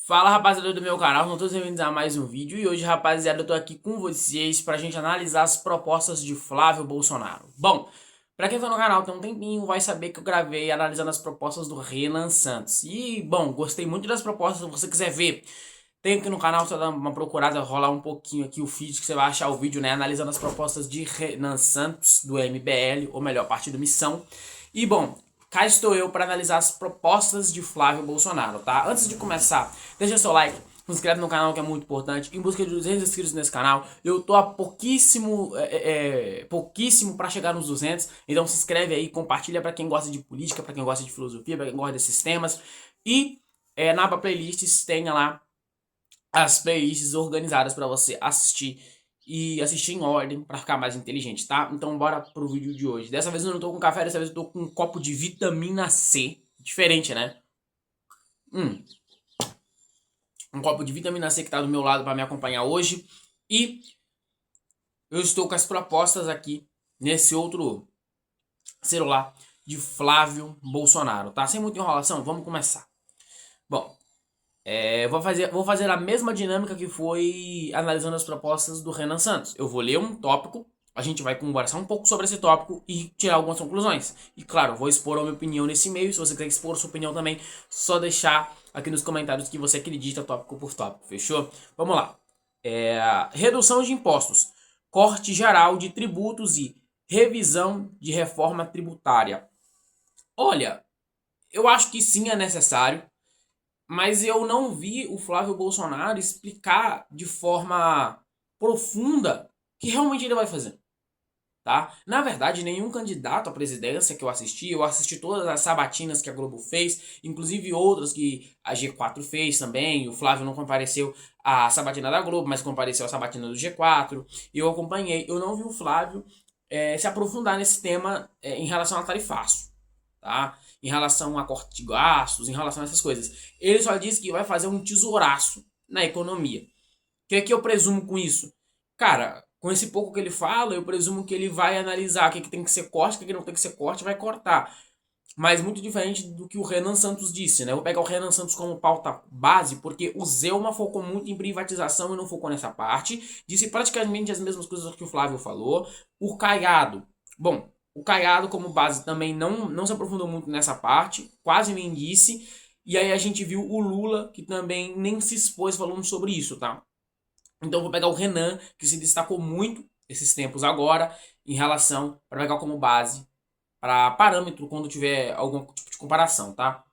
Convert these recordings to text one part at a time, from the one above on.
Fala, rapaziada do meu canal, sejam todos bem-vindos a mais um vídeo. E hoje, rapaziada, eu tô aqui com vocês pra gente analisar as propostas de Flávio Bolsonaro. Bom, pra quem tá no canal tem um tempinho, vai saber que eu gravei analisando as propostas do Renan Santos. E, bom, gostei muito das propostas. Se você quiser ver, tem aqui no canal, só dá uma procurada, rolar um pouquinho aqui o feed, que você vai achar o vídeo, né, analisando as propostas de Renan Santos, do MBL, ou melhor, Partido Missão. E, bom, cá estou eu para analisar as propostas de Flávio Bolsonaro, tá? Antes de começar, deixa seu like, se inscreve no canal que é muito importante. Em busca de 200 inscritos nesse canal, eu tô a pouquíssimo para chegar nos 200. Então se inscreve aí, compartilha para quem gosta de política, para quem gosta de filosofia, para quem gosta desses temas. E na aba playlists tenha lá as playlists organizadas para você assistir e assistir em ordem para ficar mais inteligente, tá? Então bora pro vídeo de hoje. Dessa vez eu não tô com café, dessa vez eu tô com um copo de vitamina C. Diferente, né? Um copo de vitamina C que tá do meu lado para me acompanhar hoje. E eu estou com as propostas aqui nesse outro celular de Flávio Bolsonaro, tá? Sem muita enrolação, vamos começar. Bom, vou fazer a mesma dinâmica que foi analisando as propostas do Renan Santos. Eu vou ler um tópico, a gente vai conversar um pouco sobre esse tópico e tirar algumas conclusões. E claro, vou expor a minha opinião nesse meio. Se você quiser expor a sua opinião também, só deixar aqui nos comentários que você acredita tópico por tópico, fechou? Vamos lá. Redução de impostos, corte geral de tributos e revisão de reforma tributária. Olha, eu acho que sim é necessário. Mas eu não vi o Flávio Bolsonaro explicar de forma profunda o que realmente ele vai fazer, tá? Na verdade, nenhum candidato à presidência que eu assisti todas as sabatinas que a Globo fez, inclusive outras que a G4 fez também. O Flávio não compareceu à sabatina da Globo, mas compareceu à sabatina do G4. Eu acompanhei, eu não vi o Flávio se aprofundar nesse tema em relação a tarifaço, tá? Em relação a corte de gastos, em relação a essas coisas. Ele só disse que vai fazer um tesouraço na economia. O que é que eu presumo com isso? Cara, com esse pouco que ele fala, eu presumo que ele vai analisar o que, é que tem que ser corte, o que, é que não tem que ser corte, vai cortar. Mas muito diferente do que o Renan Santos disse, né? Eu vou pegar o Renan Santos como pauta base, porque o Zelma focou muito em privatização e não focou nessa parte. Disse praticamente as mesmas coisas que o Flávio falou. O Caiado. Bom, o Caiado como base também não se aprofundou muito nessa parte, quase nem disse. E aí a gente viu o Lula, que também nem se expôs falando sobre isso, tá? Então eu vou pegar o Renan, que se destacou muito esses tempos agora, em relação, para pegar como base para parâmetro quando tiver algum tipo de comparação, tá?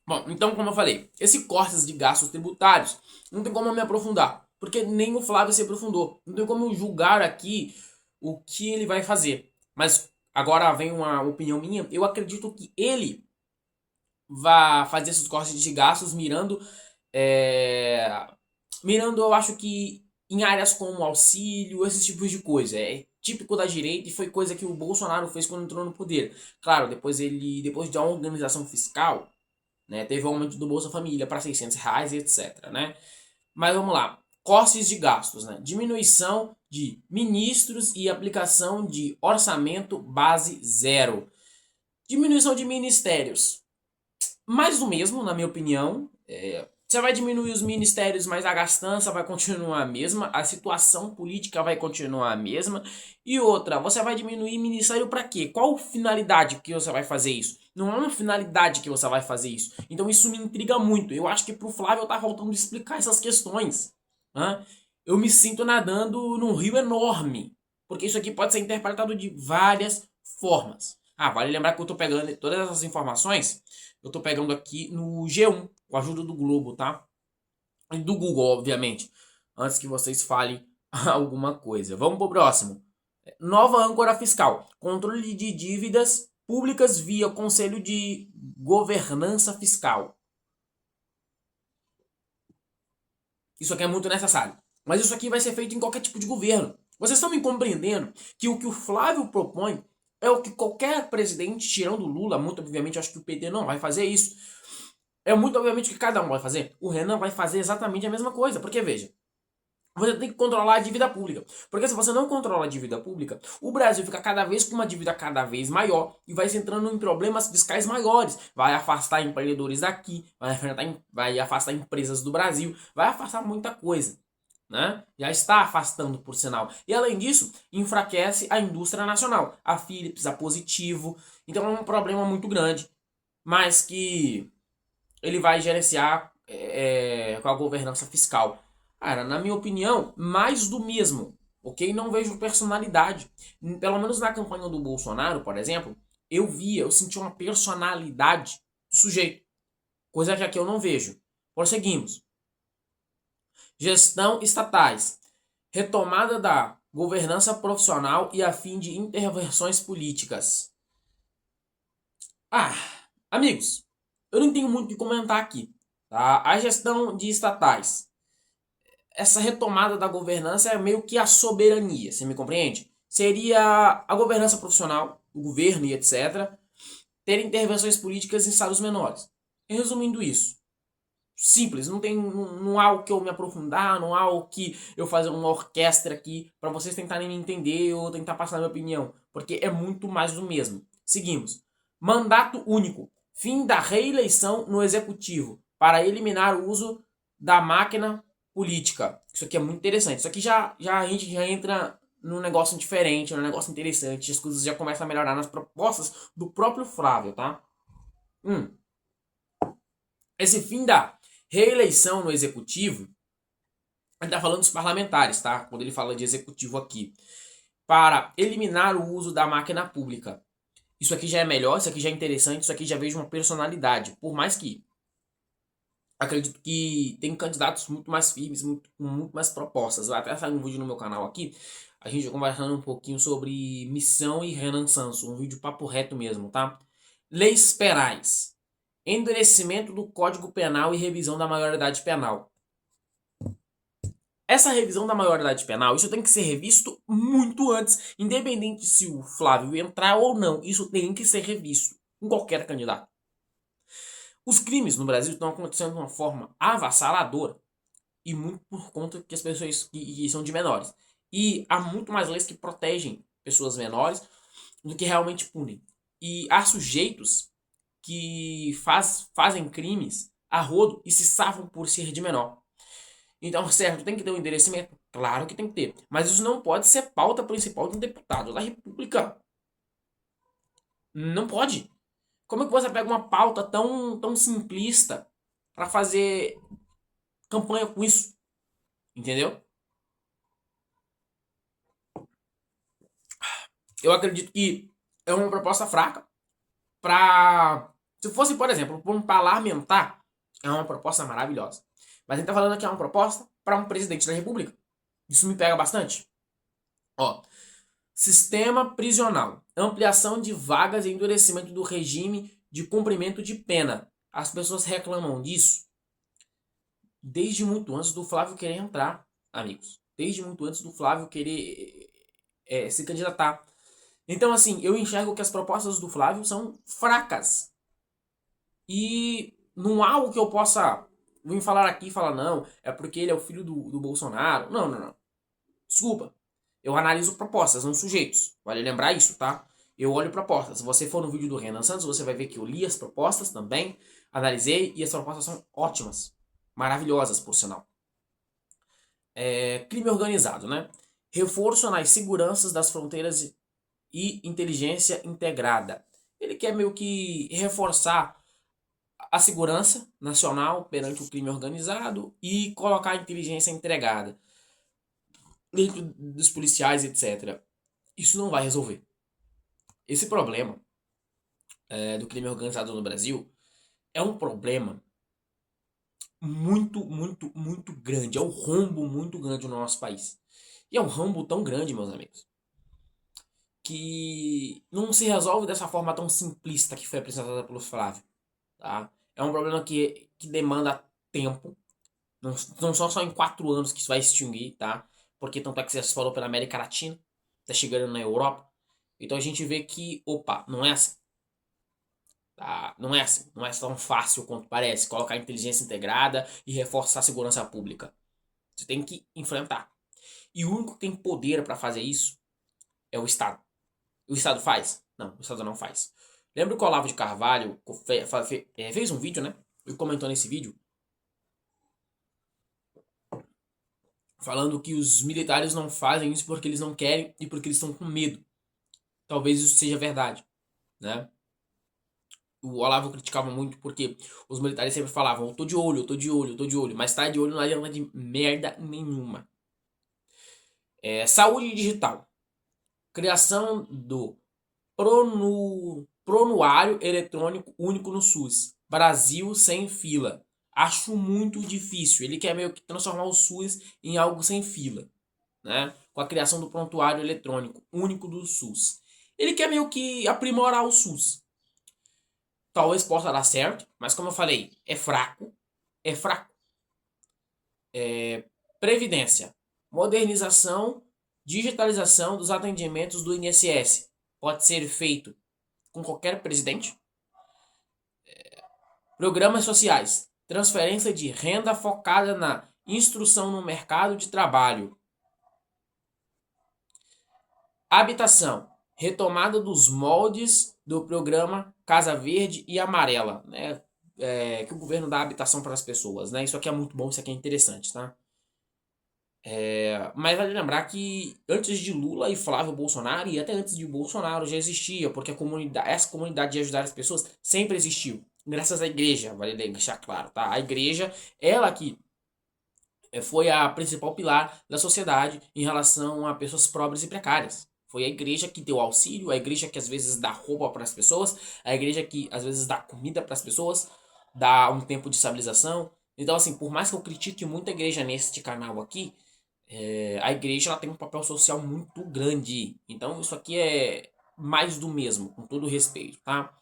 Bom, então como eu falei, esse cortes de gastos tributários não tem como eu me aprofundar, porque nem o Flávio se aprofundou. Não tem como eu julgar aqui o que ele vai fazer. Mas agora vem uma opinião minha, eu acredito que ele vai fazer esses cortes de gastos é, mirando, eu acho que em áreas como auxílio, esses tipos de coisa. É típico da direita e foi coisa que o Bolsonaro fez quando entrou no poder. Claro, depois de uma organização fiscal, né, teve o aumento do Bolsa Família para R$ 600 e etc, né? Mas vamos lá. Cortes de gastos, né? Diminuição de ministros e aplicação de orçamento base zero. Diminuição de ministérios. Mais do mesmo, na minha opinião. Você vai diminuir os ministérios, mas a gastança vai continuar a mesma, a situação política vai continuar a mesma. E outra, você vai diminuir ministério para quê? Qual finalidade que você vai fazer isso? Não é uma finalidade que você vai fazer isso. Então isso me intriga muito. Eu acho que pro Flávio tá faltando explicar essas questões. Né? Eu me sinto nadando num rio enorme. Porque isso aqui pode ser interpretado de várias formas. Ah, vale lembrar que eu tô pegando todas essas informações, eu tô pegando aqui no G1, com a ajuda do Globo, tá? E do Google, obviamente. Antes que vocês falem alguma coisa. Vamos pro próximo. Nova âncora fiscal. Controle de dívidas públicas via Conselho de Governança Fiscal. Isso aqui é muito necessário. Mas isso aqui vai ser feito em qualquer tipo de governo. Vocês estão me compreendendo que o Flávio propõe é o que qualquer presidente, tirando o Lula, muito obviamente, acho que o PT não vai fazer isso. É muito obviamente que cada um vai fazer. O Renan vai fazer exatamente a mesma coisa. Porque, veja, Você tem que controlar a dívida pública. Porque se você não controla a dívida pública, o Brasil fica cada vez com uma dívida cada vez maior e vai se entrando em problemas fiscais maiores. Vai afastar empreendedores daqui, vai afastar empresas do Brasil, vai afastar muita coisa. Né? Já está afastando, por sinal. E além disso, enfraquece a indústria nacional. A Philips, a Positivo. Então é um problema muito grande, mas que ele vai gerenciar com a governança fiscal. Cara, na minha opinião, mais do mesmo, ok? Não vejo personalidade. Pelo menos na campanha do Bolsonaro, por exemplo, eu senti uma personalidade do sujeito. Coisa que aqui eu não vejo. Prosseguimos. Gestão estatais. Retomada da governança profissional e a fim de intervenções políticas. Amigos, eu não tenho muito o que comentar aqui. Tá? A gestão de estatais. Essa retomada da governança é meio que a soberania, você me compreende? Seria a governança profissional, o governo e etc. Ter intervenções políticas em estados menores. Resumindo isso, simples, não há o que eu me aprofundar, não há o que eu fazer uma orquestra aqui para vocês tentarem me entender ou tentar passar a minha opinião, porque é muito mais do mesmo. Seguimos. Mandato único. Fim da reeleição no executivo para eliminar o uso da máquina política. Isso aqui é muito interessante. Isso aqui a gente já entra num negócio diferente, num negócio interessante. As coisas já começam a melhorar nas propostas do próprio Flávio, tá? Esse fim da reeleição no executivo, ele tá falando dos parlamentares, tá? Quando ele fala de executivo aqui. Para eliminar o uso da máquina pública. Isso aqui já é melhor, isso aqui já é interessante, isso aqui já vejo uma personalidade. Por mais que acredito que tem candidatos muito mais firmes, com muito mais propostas. Vai até sair um vídeo no meu canal aqui, a gente conversando um pouquinho sobre Missão e Renan Sanso, um vídeo papo reto mesmo, tá? Leis penais. Endurecimento do Código Penal e revisão da maioridade penal. Essa revisão da maioridade penal, isso tem que ser revisto muito antes, independente se o Flávio entrar ou não, isso tem que ser revisto em qualquer candidato. Os crimes no Brasil estão acontecendo de uma forma avassaladora e muito por conta que as pessoas que são de menores. E há muito mais leis que protegem pessoas menores do que realmente punem. E há sujeitos que fazem crimes a rodo e se safam por ser de menor. Então, certo, tem que ter um endereçamento? Claro que tem que ter. Mas isso não pode ser pauta principal de um deputado da República. Não pode. Como é que você pega uma pauta tão simplista para fazer campanha com isso? Entendeu? Eu acredito que é uma proposta fraca para... Se fosse, por exemplo, para um parlamentar, é uma proposta maravilhosa. Mas a gente tá falando que é uma proposta para um presidente da República. Isso me pega bastante. Ó, sistema prisional. Ampliação de vagas e endurecimento do regime de cumprimento de pena. As pessoas reclamam disso desde muito antes do Flávio querer entrar, amigos. Desde muito antes do Flávio querer se candidatar. Então, assim, eu enxergo que as propostas do Flávio são fracas. E não há algo que eu possa vir falar aqui e falar, não, é porque ele é o filho do Bolsonaro. Não, não, não. Desculpa. Eu analiso propostas, não sujeitos. Vale lembrar isso, tá? Eu olho propostas. Se você for no vídeo do Renan Santos, você vai ver que eu li as propostas também, analisei, e as propostas são ótimas. Maravilhosas, por sinal. Crime organizado, né? Reforço nas seguranças das fronteiras e inteligência integrada. Ele quer meio que reforçar a segurança nacional perante o crime organizado e colocar a inteligência integrada dentro dos policiais, etc. Isso não vai resolver. Esse problema do crime organizado no Brasil é um problema muito, muito, muito grande. É um rombo muito grande no nosso país. E é um rombo tão grande, meus amigos, que não se resolve dessa forma tão simplista que foi apresentada pelo Flávio. Tá? É um problema que demanda tempo. Não são só em 4 anos que isso vai extinguir, tá? Porque tanto é que você falou pela América Latina, tá chegando na Europa. Então a gente vê que, opa, não é assim. Tá? Não é assim. Não é tão fácil quanto parece. Colocar inteligência integrada e reforçar a segurança pública. Você tem que enfrentar. E o único que tem poder para fazer isso é o Estado. O Estado faz? Não, o Estado não faz. Lembra que o Olavo de Carvalho fez um vídeo, né? E comentou nesse vídeo falando que os militares não fazem isso porque eles não querem e porque eles estão com medo. Talvez isso seja verdade, né? O Olavo criticava muito porque os militares sempre falavam: eu tô de olho, eu tô de olho, eu tô de olho. Mas tá de olho não adianta de merda nenhuma. Saúde digital. Criação do Pronuário Eletrônico Único no SUS. Brasil sem fila. Acho muito difícil. Ele quer meio que transformar o SUS em algo sem fila, né? Com a criação do Prontuário Eletrônico Único do SUS. Ele quer meio que aprimorar o SUS. Talvez possa dar certo, mas como eu falei, é fraco. É fraco. Previdência. Modernização, digitalização dos atendimentos do INSS. Pode ser feito com qualquer presidente. Programas sociais. Transferência de renda focada na instrução no mercado de trabalho. Habitação. Retomada dos moldes do programa Casa Verde e Amarela, né? Que o governo dá habitação para as pessoas, né? Isso aqui é muito bom, isso aqui é interessante, tá? Mas vale lembrar que antes de Lula e Flávio Bolsonaro, e até antes de Bolsonaro, já existia, porque essa comunidade de ajudar as pessoas sempre existiu. Graças à igreja, vale deixar claro, tá? A igreja, ela que foi a principal pilar da sociedade em relação a pessoas pobres e precárias. Foi a igreja que deu auxílio, a igreja que às vezes dá roupa para as pessoas, a igreja que às vezes dá comida para as pessoas, dá um tempo de estabilização. Então, assim, por mais que eu critique muito a igreja neste canal aqui, a igreja ela tem um papel social muito grande. Então, isso aqui é mais do mesmo, com todo respeito, tá?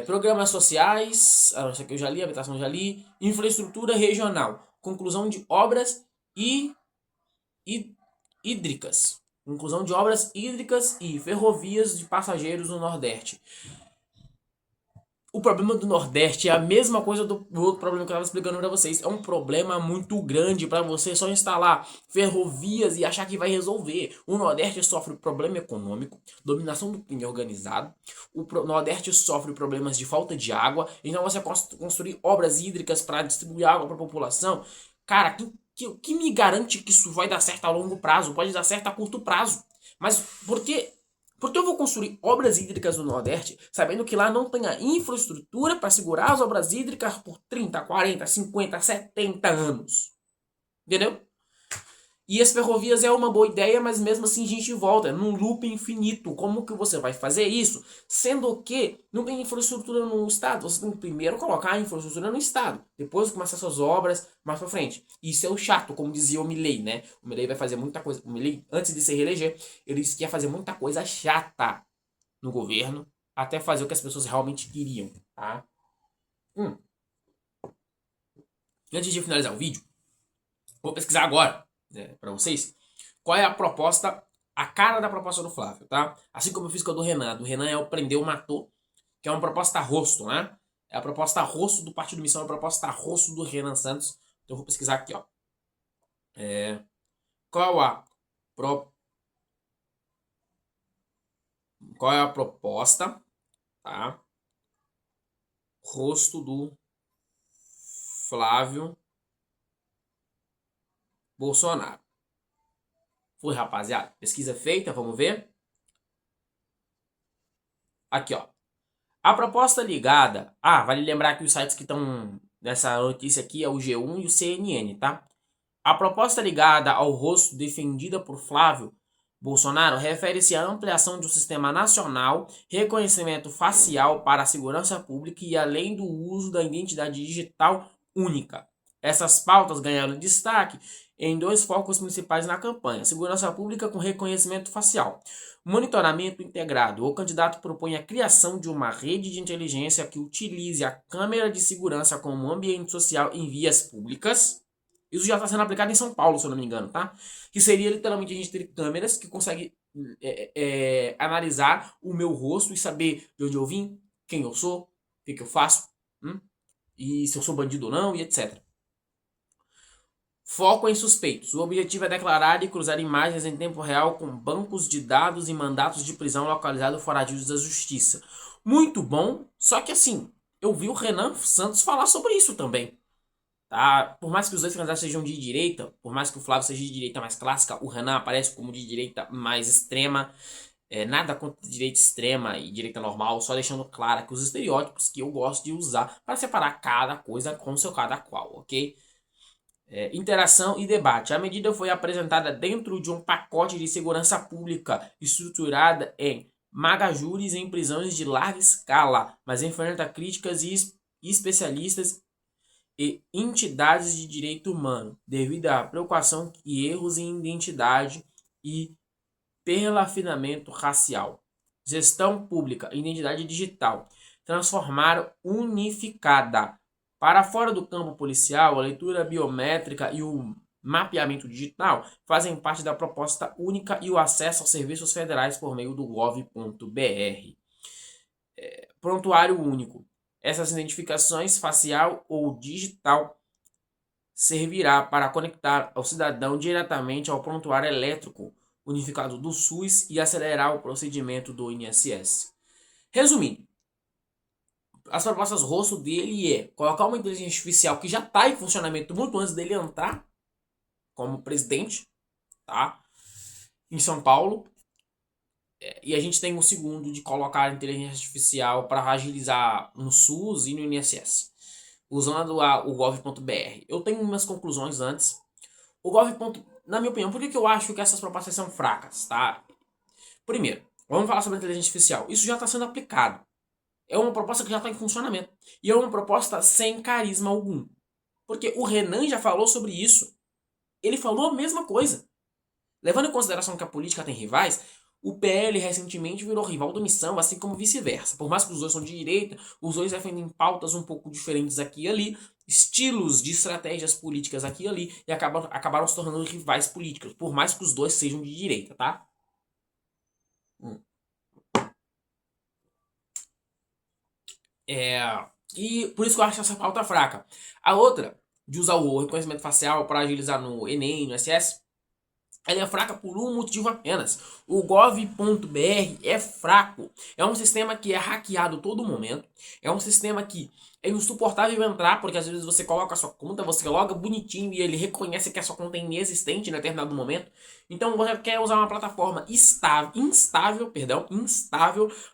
Programas sociais, isso aqui eu já li, habitação eu já li. Infraestrutura regional, conclusão de obras e hídricas. Conclusão de obras hídricas e ferrovias de passageiros no Nordeste. O problema do Nordeste é a mesma coisa do outro problema que eu estava explicando para vocês. É um problema muito grande para você só instalar ferrovias e achar que vai resolver. O Nordeste sofre problema econômico, dominação do crime organizado. O Nordeste sofre problemas de falta de água. Então você construir obras hídricas para distribuir água para a população. Cara, que me garante que isso vai dar certo a longo prazo? Pode dar certo a curto prazo. Mas por que eu vou construir obras hídricas no Nordeste, sabendo que lá não tem a infraestrutura para segurar as obras hídricas por 30, 40, 50, 70 anos? Entendeu? E as ferrovias é uma boa ideia, mas mesmo assim a gente volta num loop infinito. Como que você vai fazer isso? Sendo que não tem infraestrutura no estado. Você tem que primeiro colocar a infraestrutura no estado. Depois começar suas obras mais pra frente. Isso é o chato, como dizia o Milei, né? O Milei vai fazer muita coisa. O Milei, antes de se reeleger, ele disse que ia fazer muita coisa chata no governo, até fazer o que as pessoas realmente queriam, tá? Antes de finalizar o vídeo, vou pesquisar agora, né, para vocês, qual é a proposta, a cara da proposta do Flávio, tá? Assim como eu fiz com a do Renan. Do Renan é o Prendeu, Matou, que é uma proposta rosto, né? É a proposta rosto do Partido Missão, é a proposta rosto do Renan Santos. Então eu vou pesquisar aqui, ó. Qual a pro... qual é a proposta, tá? Rosto do Flávio Bolsonaro. Foi, rapaziada. Pesquisa feita, vamos ver. Aqui, ó. A proposta ligada. Vale lembrar que os sites que estão nessa notícia aqui é o G1 e o CNN, tá? A proposta ligada ao rosto defendida por Flávio Bolsonaro refere-se à ampliação de um sistema nacional, reconhecimento facial para a segurança pública e além do uso da identidade digital única. Essas pautas ganharam destaque em dois focos principais na campanha: segurança pública com reconhecimento facial. Monitoramento integrado. O candidato propõe a criação de uma rede de inteligência que utilize a câmera de segurança como ambiente social em vias públicas. Isso já está sendo aplicado em São Paulo, se eu não me engano, tá? Que seria literalmente a gente ter câmeras que conseguem analisar o meu rosto e saber de onde eu vim, quem eu sou, o que eu faço, e se eu sou bandido ou não, e etc. Foco em suspeitos. O objetivo é declarar e cruzar imagens em tempo real com bancos de dados e mandatos de prisão localizados foradidos da justiça. Muito bom, só que assim, eu vi o Renan Santos falar sobre isso também. Tá? Por mais que os dois candidatos sejam de direita, por mais que o Flávio seja de direita mais clássica, o Renan aparece como de direita mais extrema. Nada contra direita extrema e direita normal, só deixando claro que os estereótipos que eu gosto de usar para separar cada coisa com seu cada qual, ok? Interação e debate. A medida foi apresentada dentro de um pacote de segurança pública estruturada em magajures em prisões de larga escala, mas enfrenta críticas e especialistas e entidades de direito humano, devido à preocupação e erros em identidade e perlafinamento racial. Gestão pública, identidade digital, transformar unificada. Para fora do campo policial, a leitura biométrica e o mapeamento digital fazem parte da proposta única e o acesso aos serviços federais por meio do gov.br. Prontuário único. Essas identificações facial ou digital servirá para conectar o cidadão diretamente ao prontuário elétrico unificado do SUS e acelerar o procedimento do INSS. Resumindo, as propostas rosto dele é colocar uma inteligência artificial que já está em funcionamento muito antes dele entrar como presidente, tá? Em São Paulo. E a gente tem um segundo de colocar a inteligência artificial para agilizar no SUS e no INSS, usando o gov.br. Eu tenho umas conclusões antes. O gov. Na minha opinião, por que eu acho que essas propostas são fracas, tá? Primeiro, vamos falar sobre a inteligência artificial. Isso já está sendo aplicado. É uma proposta que já está em funcionamento. E é uma proposta sem carisma algum. Porque o Renan já falou sobre isso. Ele falou a mesma coisa. Levando em consideração que a política tem rivais, o PL recentemente virou rival do Missão, assim como vice-versa. Por mais que os dois são de direita, os dois defendem pautas um pouco diferentes aqui e ali, estilos de estratégias políticas aqui e ali, e acabaram se tornando rivais políticos, por mais que os dois sejam de direita, tá? E por isso que eu acho essa pauta fraca. A outra, de usar o reconhecimento facial para agilizar no Enem, no SS, ela é fraca por um motivo apenas. O gov.br é fraco. É um sistema que é hackeado todo momento. É um sistema que é insuportável entrar, porque às vezes você coloca a sua conta, você loga bonitinho e ele reconhece que a sua conta é inexistente em determinado momento. Então você quer usar uma plataforma instável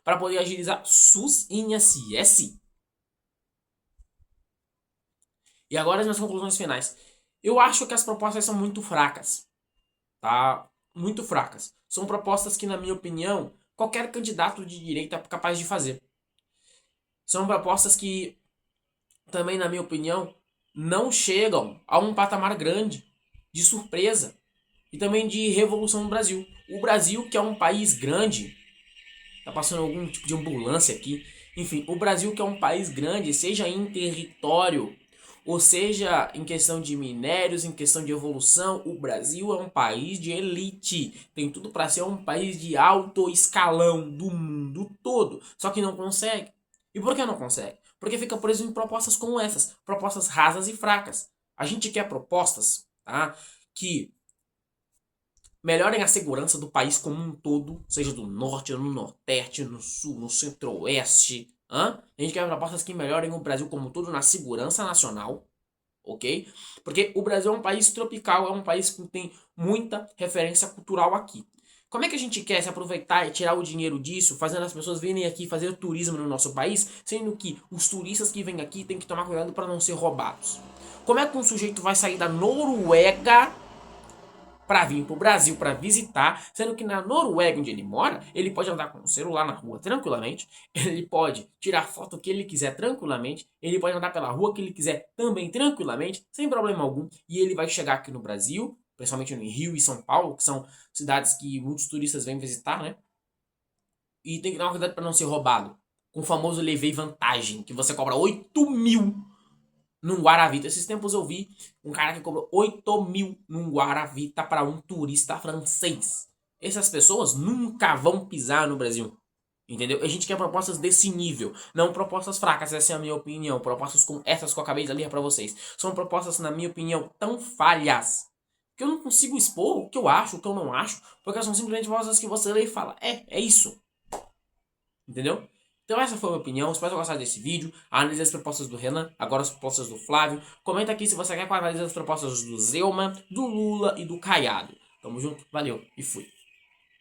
para poder agilizar SUS e INSS. E agora as minhas conclusões finais. Eu acho que as propostas são muito fracas. Tá? Muito fracas. São propostas que, na minha opinião, qualquer candidato de direita é capaz de fazer. São propostas que, também, na minha opinião, não chegam a um patamar grande de surpresa e também de revolução no Brasil. O Brasil, que é um país grande, tá passando algum tipo de ambulância aqui. Enfim, o Brasil, que é um país grande, seja em território, ou seja, em questão de minérios, em questão de evolução, o Brasil é um país de elite. Tem tudo para ser um país de alto escalão do mundo todo. Só que não consegue. E por que não consegue? Porque fica preso em propostas como essas. Propostas rasas e fracas. A gente quer propostas, tá, que melhorem a segurança do país como um todo, seja do norte, no nordeste, no sul, no centro-oeste. A gente quer propostas que melhorem o Brasil como um todo na segurança nacional, ok? Porque o Brasil é um país tropical, é um país que tem muita referência cultural aqui. Como é que a gente quer se aproveitar e tirar o dinheiro disso, fazendo as pessoas virem aqui fazer turismo no nosso país, sendo que os turistas que vêm aqui têm que tomar cuidado para não ser roubados? Como é que um sujeito vai sair da Noruega para vir pro Brasil para visitar, sendo que na Noruega, onde ele mora, ele pode andar com o celular na rua tranquilamente, ele pode tirar foto que ele quiser tranquilamente, ele pode andar pela rua que ele quiser também tranquilamente, sem problema algum, e ele vai chegar aqui no Brasil, principalmente no Rio e São Paulo, que são cidades que muitos turistas vêm visitar, né? E tem que dar uma cuidado para não ser roubado. Com o famoso levei vantagem, que você cobra 8.000 num Guaravita. Esses tempos eu vi um cara que cobrou 8.000 num Guaravita para um turista francês. Essas pessoas nunca vão pisar no Brasil. Entendeu? A gente quer propostas desse nível, não propostas fracas, essa é a minha opinião. Propostas como essas que eu acabei de ler pra vocês. São propostas, na minha opinião, tão falhas que eu não consigo expor o que eu acho, o que eu não acho, porque são simplesmente propostas que você lê e fala, é isso. Entendeu? Então essa foi a minha opinião, espero que gostar desse vídeo. Analise as propostas do Renan, agora as propostas do Flávio. Comenta aqui se você quer que eu analise as propostas do Zeuman, do Lula e do Caiado. Tamo junto, valeu e fui.